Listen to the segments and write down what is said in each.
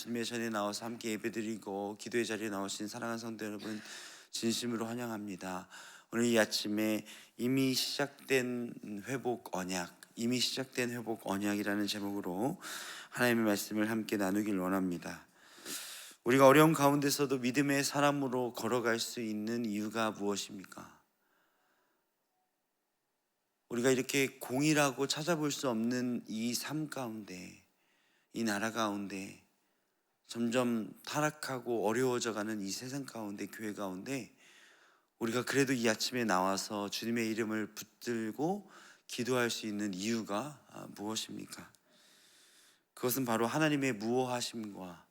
주님의 전에 나와서 함께 예배드리고 기도의 자리에 나오신 사랑하는 성도 여러분, 진심으로 환영합니다. 오늘 이 아침에 이미 시작된 회복 언약이라는 제목으로 하나님의 말씀을 함께 나누길 원합니다. 우리가 어려운 가운데서도 믿음의 사람으로 걸어갈 수 있는 이유가 무엇입니까? 우리가 이렇게 공이라고 찾아볼 수 없는 이 삶 가운데, 이 나라 가운데, 점점 타락하고 어려워져가는 이 세상 가운데, 교회 가운데 우리가 그래도 이 아침에 나와서 주님의 이름을 붙들고 기도할 수 있는 이유가 무엇입니까? 그것은 바로 하나님의 무오하심과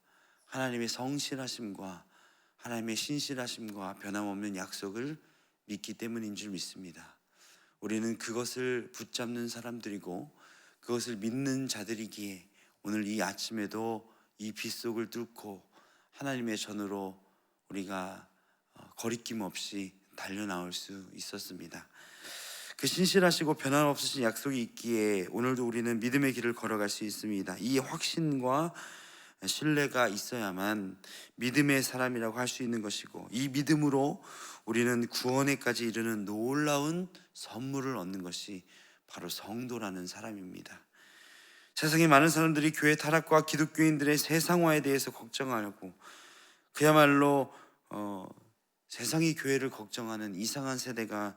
하나님의 성실하심과 하나님의 신실하심과 변함없는 약속을 믿기 때문인 줄 믿습니다. 우리는 그것을 붙잡는 사람들이고 그것을 믿는 자들이기에 오늘 이 아침에도 이 빗속을 뚫고 하나님의 전으로 우리가 거리낌 없이 달려나올 수 있었습니다. 그 신실하시고 변함없으신 약속이 있기에 오늘도 우리는 믿음의 길을 걸어갈 수 있습니다. 이 확신과 신뢰가 있어야만 믿음의 사람이라고 할 수 있는 것이고, 이 믿음으로 우리는 구원에까지 이르는 놀라운 선물을 얻는 것이 바로 성도라는 사람입니다. 세상에 많은 사람들이 교회 타락과 기독교인들의 세상화에 대해서 걱정하고 그야말로 세상이 교회를 걱정하는 이상한 세대가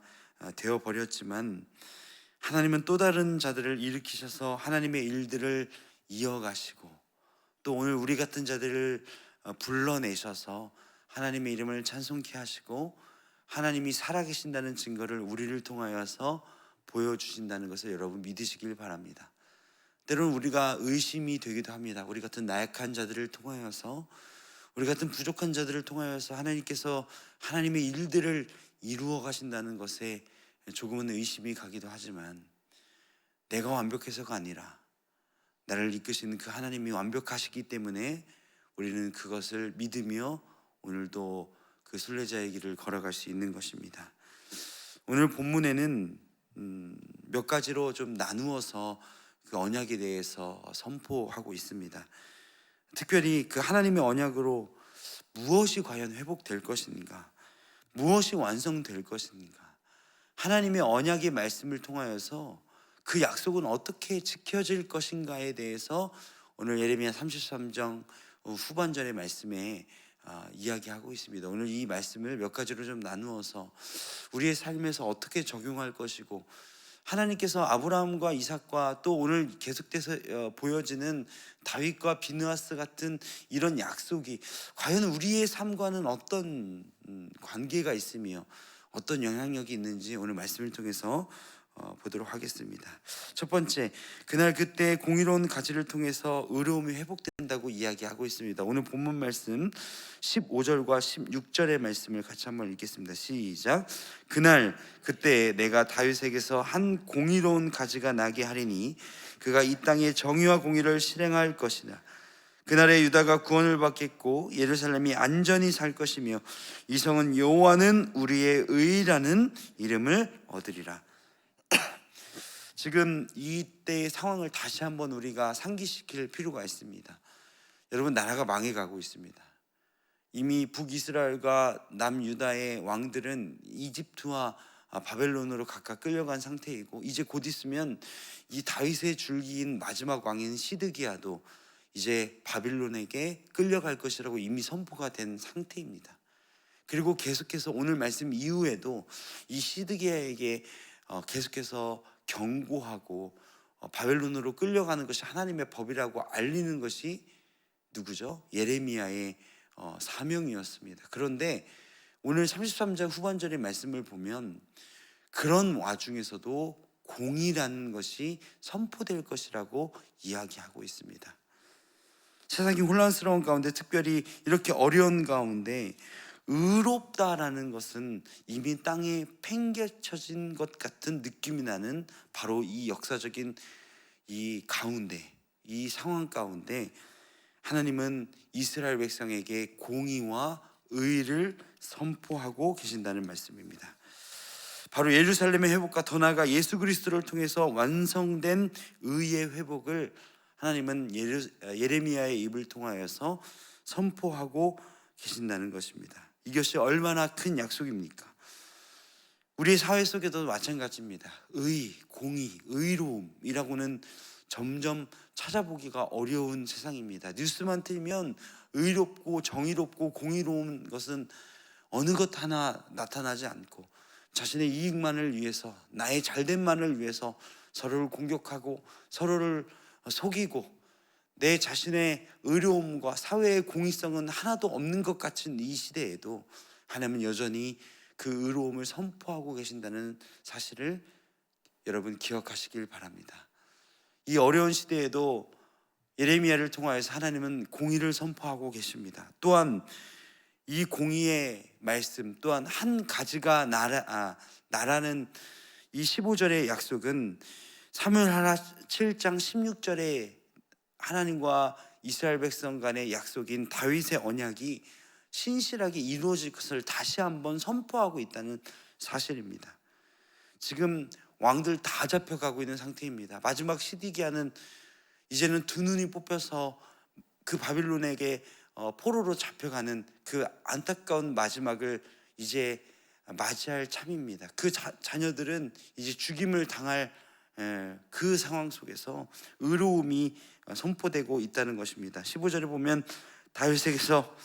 되어버렸지만, 하나님은 또 다른 자들을 일으키셔서 하나님의 일들을 이어가시고 또 오늘 우리 같은 자들을 불러내셔서 하나님의 이름을 찬송케 하시고 하나님이 살아계신다는 증거를 우리를 통하여서 보여주신다는 것을 여러분 믿으시길 바랍니다. 때로는 우리가 의심이 되기도 합니다. 우리 같은 나약한 자들을 통하여서, 우리 같은 부족한 자들을 통하여서 하나님께서 하나님의 일들을 이루어 가신다는 것에 조금은 의심이 가기도 하지만, 내가 완벽해서가 아니라 나를 이끄시는 그 하나님이 완벽하시기 때문에 우리는 그것을 믿으며 오늘도 그 순례자의 길을 걸어갈 수 있는 것입니다. 오늘 본문에는 몇 가지로 좀 나누어서 그 언약에 대해서 선포하고 있습니다. 특별히 그 하나님의 언약으로 무엇이 과연 회복될 것인가, 무엇이 완성될 것인가, 하나님의 언약의 말씀을 통하여서 그 약속은 어떻게 지켜질 것인가에 대해서 오늘 예레미야 33장 후반절의 말씀에 이야기하고 있습니다. 오늘 이 말씀을 몇 가지로 좀 나누어서 우리의 삶에서 어떻게 적용할 것이고, 하나님께서 아브라함과 이삭과 또 오늘 계속돼서 보여지는 다윗과 비느하스 같은 이런 약속이 과연 우리의 삶과는 어떤 관계가 있으며 어떤 영향력이 있는지 오늘 말씀을 통해서 보도록 하겠습니다. 첫 번째, 그날 그때 공의로운 가지를 통해서 의로움이 회복된다고 이야기하고 있습니다. 오늘 본문 말씀 15절과 16절의 말씀을 같이 한번 읽겠습니다. 시작. 그날 그때 내가 다윗에게서 한 공의로운 가지가 나게 하리니 그가 이 땅에 정의와 공의를 실행할 것이다. 그날에 유다가 구원을 받겠고 예루살렘이 안전히 살 것이며 이 성은 여호와는 우리의 의라는 이름을 얻으리라. 지금 이때의 상황을 다시 한번 우리가 상기시킬 필요가 있습니다. 여러분, 나라가 망해가고 있습니다. 이미 북이스라엘과 남유다의 왕들은 이집트와 바벨론으로 각각 끌려간 상태이고, 이제 곧 있으면 이 다윗의 줄기인 마지막 왕인 시드기야도 이제 바빌론에게 끌려갈 것이라고 이미 선포가 된 상태입니다. 그리고 계속해서 오늘 말씀 이후에도 이 시드기야에게 계속해서 경고하고 바벨론으로 끌려가는 것이 하나님의 법이라고 알리는 것이 누구죠? 예레미야의 사명이었습니다. 그런데 오늘 33장 후반절의 말씀을 보면 그런 와중에서도 공의라는 것이 선포될 것이라고 이야기하고 있습니다. 세상이 혼란스러운 가운데, 특별히 이렇게 어려운 가운데 의롭다라는 것은 이미 땅에 팽개쳐진 것 같은 느낌이 나는 바로 이 역사적인 이 가운데, 이 상황 가운데 하나님은 이스라엘 백성에게 공의와 의를 선포하고 계신다는 말씀입니다. 바로 예루살렘의 회복과 더 나아가 예수 그리스도를 통해서 완성된 의의 회복을 하나님은 예레미야의 입을 통하여서 선포하고 계신다는 것입니다. 이것이 얼마나 큰 약속입니까? 우리 사회 속에도 마찬가지입니다. 공의, 의로움이라고는 점점 찾아보기가 어려운 세상입니다. 뉴스만 틀면 의롭고 정의롭고 공의로운 것은 어느 것 하나 나타나지 않고 자신의 이익만을 위해서, 나의 잘됨만을 위해서 서로를 공격하고 서로를 속이고 내 자신의 의로움과 사회의 공의성은 하나도 없는 것 같은 이 시대에도 하나님은 여전히 그 의로움을 선포하고 계신다는 사실을 여러분 기억하시길 바랍니다. 이 어려운 시대에도 예레미야를 통하여서 하나님은 공의를 선포하고 계십니다. 또한 이 공의의 말씀 또한 한 가지가 나라는 이 15절의 약속은 사무엘하 7장 16절에 하나님과 이스라엘 백성 간의 약속인 다윗의 언약이 신실하게 이루어질 것을 다시 한번 선포하고 있다는 사실입니다. 지금 왕들 다 잡혀가고 있는 상태입니다. 마지막 시디기야는 이제는 두 눈이 뽑혀서 그 바빌론에게 포로로 잡혀가는 그 안타까운 마지막을 이제 맞이할 참입니다. 그 자녀들은 이제 죽임을 당할 그 상황 속에서 의로움이 선포되고 있다는 것입니다. 15절에 보면 다윗에게서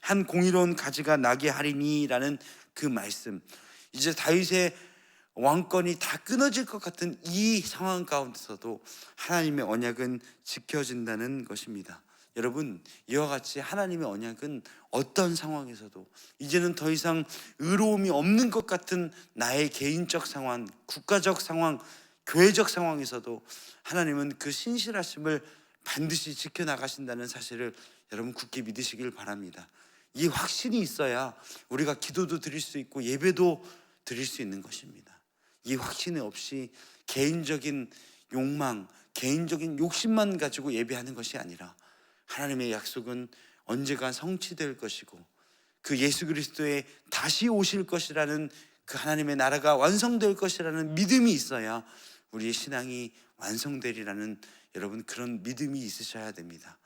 한 공의로운 가지가 나게 하리니라는 그 말씀, 이제 다윗의 왕권이 다 끊어질 것 같은 이 상황 가운데서도 하나님의 언약은 지켜진다는 것입니다. 여러분, 이와 같이 하나님의 언약은 어떤 상황에서도 이제는 더 이상 의로움이 없는 것 같은 나의 개인적 상황, 국가적 상황, 교회적 상황에서도 하나님은 그 신실하심을 반드시 지켜나가신다는 사실을 여러분 굳게 믿으시길 바랍니다. 이 확신이 있어야 우리가 기도도 드릴 수 있고 예배도 드릴 수 있는 것입니다. 이 확신이 없이 개인적인 욕망, 개인적인 욕심만 가지고 예배하는 것이 아니라 하나님의 약속은 언제가 성취될 것이고 그 예수 그리스도의 다시 오실 것이라는 그 하나님의 나라가 완성될 것이라는 믿음이 있어야 우리의 신앙이 완성되리라는 여러분 그런 믿음이 있으셔야 됩니다.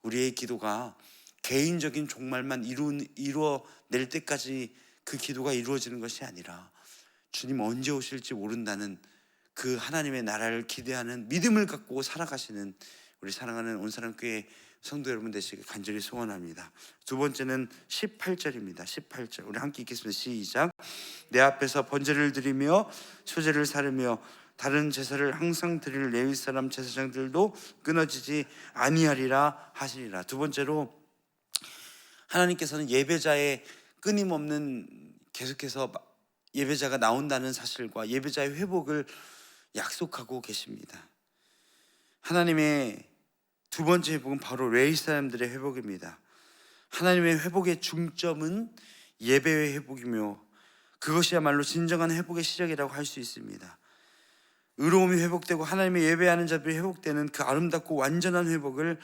우리의 기도가 개인적인 종말만 이루어낼 때까지 그 기도가 이루어지는 것이 아니라 주님 언제 오실지 모른다는 그 하나님의 나라를 기대하는 믿음을 갖고 살아가시는 우리 사랑하는 온사랑교회 성도 여러분 되시길 간절히 소원합니다. 두 번째는 18절입니다. 18절 우리 함께 읽겠습니다. 시작. 내 앞에서 번제를 드리며 소제를 사르며 다른 제사를 항상 드릴 레위 사람 제사장들도 끊어지지 아니하리라 하시리라. 두 번째로 하나님께서는 예배자의 끊임없는 계속해서 예배자가 나온다는 사실과 예배자의 회복을 약속하고 계십니다. 하나님의 두 번째 회복은 바로 레위 사람들의 회복입니다. 하나님의 회복의 중점은 예배의 회복이며 그것이야말로 진정한 회복의 시작이라고 할 수 있습니다. 의로움이 회복되고 하나님의 예배하는 자들이 회복되는 그 아름답고 완전한 회복을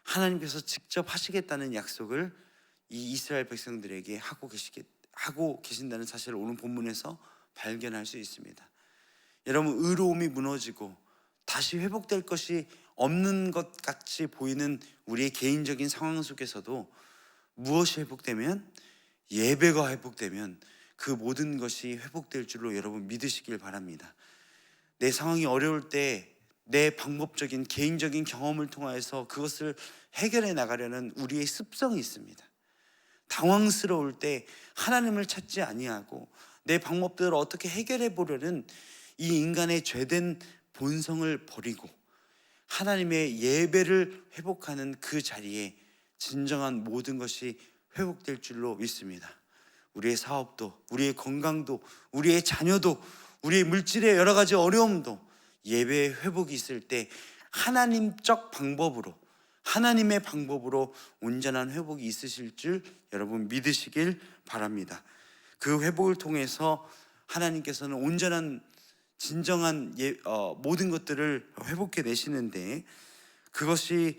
하나님께서 직접 하시겠다는 약속을 이 이스라엘 백성들에게 하고 계신다는 사실을 오늘 본문에서 발견할 수 있습니다. 여러분, 의로움이 무너지고 다시 회복될 것이 없는 것 같이 보이는 우리의 개인적인 상황 속에서도 무엇이 회복되면, 예배가 회복되면 그 모든 것이 회복될 줄로 여러분 믿으시길 바랍니다. 내 상황이 어려울 때 내 방법적인 개인적인 경험을 통해서 그것을 해결해 나가려는 우리의 습성이 있습니다. 당황스러울 때 하나님을 찾지 아니하고 내 방법대로 어떻게 해결해 보려는 이 인간의 죄된 본성을 버리고 하나님의 예배를 회복하는 그 자리에 진정한 모든 것이 회복될 줄로 믿습니다. 우리의 사업도, 우리의 건강도, 우리의 자녀도, 우리의 물질의 여러 가지 어려움도 예배의 회복이 있을 때 하나님적 방법으로, 하나님의 방법으로 온전한 회복이 있으실 줄 여러분 믿으시길 바랍니다. 그 회복을 통해서 하나님께서는 온전한 진정한 모든 것들을 회복해 내시는데, 그것이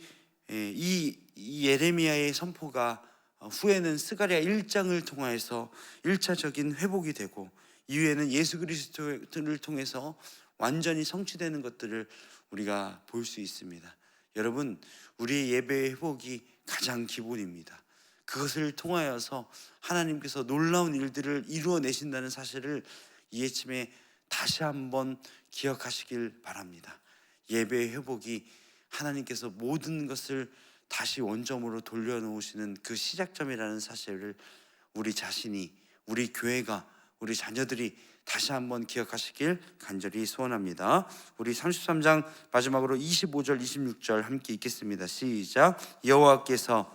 이 예레미야의 선포가 후에는 스가랴 1장을 통해서 1차적인 회복이 되고 이후에는 예수 그리스도를 통해서 완전히 성취되는 것들을 우리가 볼 수 있습니다. 여러분, 우리의 예배의 회복이 가장 기본입니다. 그것을 통하여서 하나님께서 놀라운 일들을 이루어내신다는 사실을 이 아침에 다시 한번 기억하시길 바랍니다. 예배의 회복이 하나님께서 모든 것을 다시 원점으로 돌려놓으시는 그 시작점이라는 사실을 우리 자신이, 우리 교회가, 우리 자녀들이 다시 한번 기억하시길 간절히 소원합니다. 우리 33장 마지막으로 25절 26절 함께 읽겠습니다. 시작. 여호와께서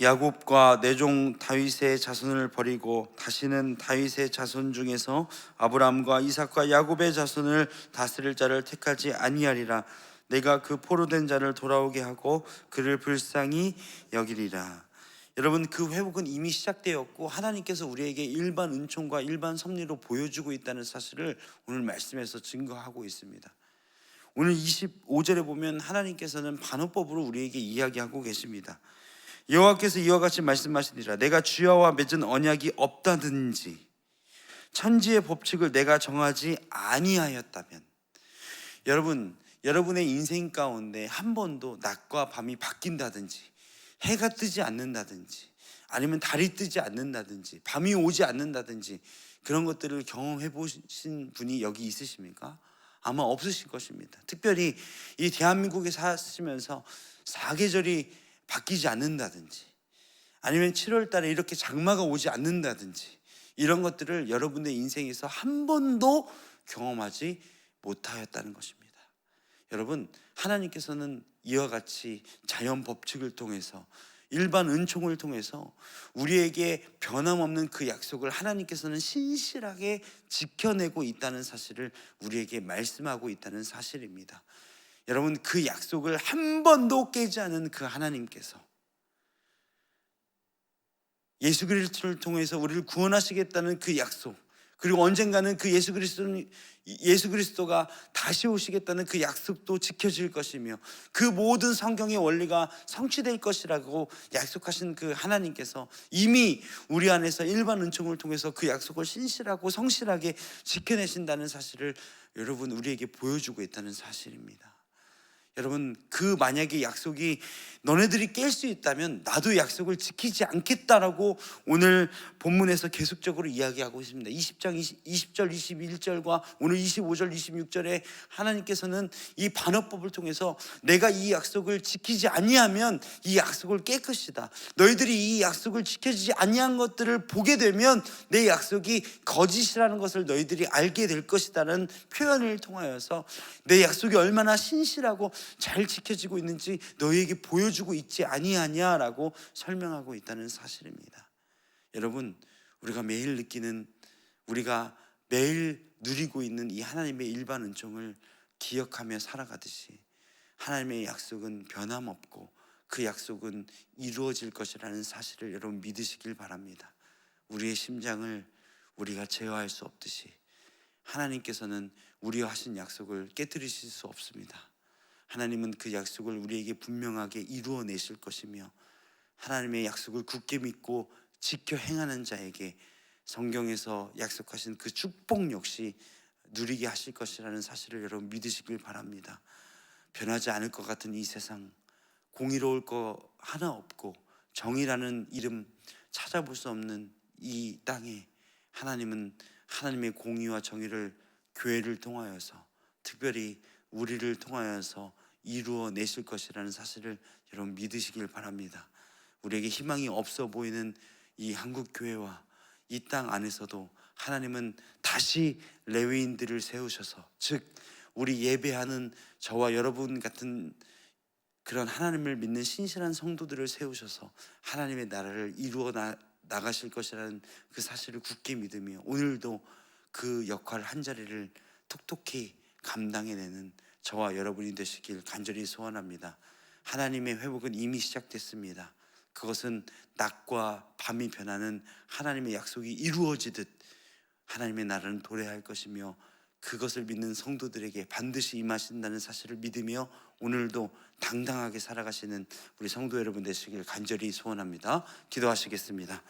야곱과 내 종 다윗의 자손을 버리고 다시는 다윗의 자손 중에서 아브라함과 이삭과 야곱의 자손을 다스릴 자를 택하지 아니하리라. 내가 그 포로된 자를 돌아오게 하고 그를 불쌍히 여기리라. 여러분, 그 회복은 이미 시작되었고 하나님께서 우리에게 일반 은총과 일반 섭리로 보여주고 있다는 사실을 오늘 말씀에서 증거하고 있습니다. 오늘 25절에 보면 하나님께서는 반어법으로 우리에게 이야기하고 계십니다. 여호와께서 이와 같이 말씀하시니라. 내가 주야와 맺은 언약이 없다든지 천지의 법칙을 내가 정하지 아니하였다면, 여러분의 인생 가운데 한 번도 낮과 밤이 바뀐다든지 해가 뜨지 않는다든지 아니면 달이 뜨지 않는다든지 밤이 오지 않는다든지 그런 것들을 경험해 보신 분이 여기 있으십니까? 아마 없으실 것입니다. 특별히 이 대한민국에 사시면서 사계절이 바뀌지 않는다든지 아니면 7월 달에 이렇게 장마가 오지 않는다든지 이런 것들을 여러분의 인생에서 한 번도 경험하지 못하였다는 것입니다. 여러분, 하나님께서는 이와 같이 자연 법칙을 통해서 일반 은총을 통해서 우리에게 변함없는 그 약속을 하나님께서는 신실하게 지켜내고 있다는 사실을 우리에게 말씀하고 있다는 사실입니다. 여러분, 그 약속을 한 번도 깨지 않은 그 하나님께서 예수 그리스도를 통해서 우리를 구원하시겠다는 그 약속, 그리고 언젠가는 그 예수 그리스도가 다시 오시겠다는 그 약속도 지켜질 것이며 그 모든 성경의 원리가 성취될 것이라고 약속하신 그 하나님께서 이미 우리 안에서 일반 은총을 통해서 그 약속을 신실하고 성실하게 지켜내신다는 사실을 여러분, 우리에게 보여주고 있다는 사실입니다. 여러분, 그 만약에 약속이 너네들이 깰 수 있다면 나도 약속을 지키지 않겠다라고 오늘 본문에서 계속적으로 이야기하고 있습니다. 20장 20절 21절과 오늘 25절 26절에 하나님께서는 이 반어법을 통해서 내가 이 약속을 지키지 아니하면 이 약속을 깰 것이다. 너희들이 이 약속을 지켜지지 아니한 것들을 보게 되면 내 약속이 거짓이라는 것을 너희들이 알게 될 것이다라는 표현을 통하여서 내 약속이 얼마나 신실하고 잘 지켜지고 있는지 너희에게 보여주고 있지 아니하냐라고 설명하고 있다는 사실입니다. 여러분, 우리가 매일 느끼는, 우리가 매일 누리고 있는 이 하나님의 일반 은총을 기억하며 살아가듯이 하나님의 약속은 변함없고 그 약속은 이루어질 것이라는 사실을 여러분 믿으시길 바랍니다. 우리의 심장을 우리가 제어할 수 없듯이 하나님께서는 우리와 하신 약속을 깨뜨리실 수 없습니다. 하나님은 그 약속을 우리에게 분명하게 이루어내실 것이며 하나님의 약속을 굳게 믿고 지켜 행하는 자에게 성경에서 약속하신 그 축복 역시 누리게 하실 것이라는 사실을 여러분 믿으시길 바랍니다. 변하지 않을 것 같은 이 세상, 공의로울 거 하나 없고 정의라는 이름 찾아볼 수 없는 이 땅에 하나님은 하나님의 공의와 정의를 교회를 통하여서, 특별히 우리를 통하여서 이루어내실 것이라는 사실을 여러분 믿으시길 바랍니다. 우리에게 희망이 없어 보이는 이 한국교회와 이 땅 안에서도 하나님은 다시 레위인들을 세우셔서, 즉 우리 예배하는 저와 여러분 같은 그런 하나님을 믿는 신실한 성도들을 세우셔서 하나님의 나라를 이루어 나가실 것이라는 그 사실을 굳게 믿으며 오늘도 그 역할 한 자리를 톡톡히 감당해내는 저와 여러분이 되시길 간절히 소원합니다. 하나님의 회복은 이미 시작됐습니다. 그것은 낮과 밤이 변하는 하나님의 약속이 이루어지듯 하나님의 나라는 도래할 것이며 그것을 믿는 성도들에게 반드시 임하신다는 사실을 믿으며 오늘도 당당하게 살아가시는 우리 성도 여러분 되시길 간절히 소원합니다. 기도하시겠습니다.